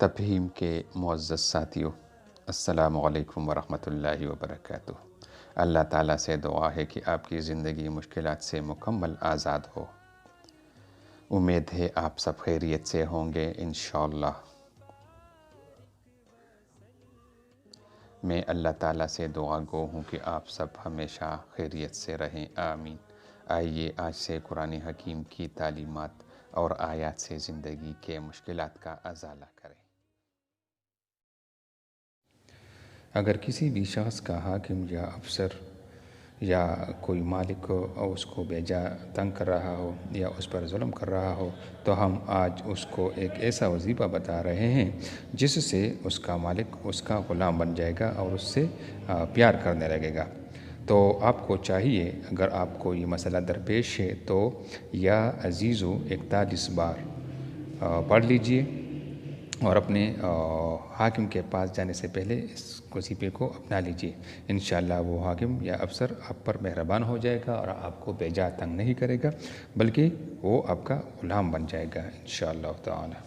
تفہیم کے معزز ساتھیوں، السلام علیکم ورحمۃ اللہ وبرکاتہ۔ اللہ تعالیٰ سے دعا ہے کہ آپ کی زندگی مشکلات سے مکمل آزاد ہو۔ امید ہے آپ سب خیریت سے ہوں گے انشاءاللہ۔ میں اللہ تعالیٰ سے دعا گو ہوں کہ آپ سب ہمیشہ خیریت سے رہیں، آمین۔ آئیے آج سے قرآن حکیم کی تعلیمات اور آیات سے زندگی کے مشکلات کا ازالہ کریں۔ اگر کسی بھی شخص کا حاکم یا افسر یا کوئی مالک اس کو بیجا تنگ کر رہا ہو یا اس پر ظلم کر رہا ہو تو ہم آج اس کو ایک ایسا وظیفہ بتا رہے ہیں جس سے اس کا مالک اس کا غلام بن جائے گا اور اس سے پیار کرنے لگے گا۔ تو آپ کو چاہیے، اگر آپ کو یہ مسئلہ درپیش ہے تو یا عزیزو 41 بار پڑھ لیجئے اور اپنے حاکم کے پاس جانے سے پہلے اس وظیفے کو اپنا لیجئے۔ انشاءاللہ وہ حاکم یا افسر آپ پر مہربان ہو جائے گا اور آپ کو بیجا تنگ نہیں کرے گا، بلکہ وہ آپ کا غلام بن جائے گا انشاءاللہ تعالی۔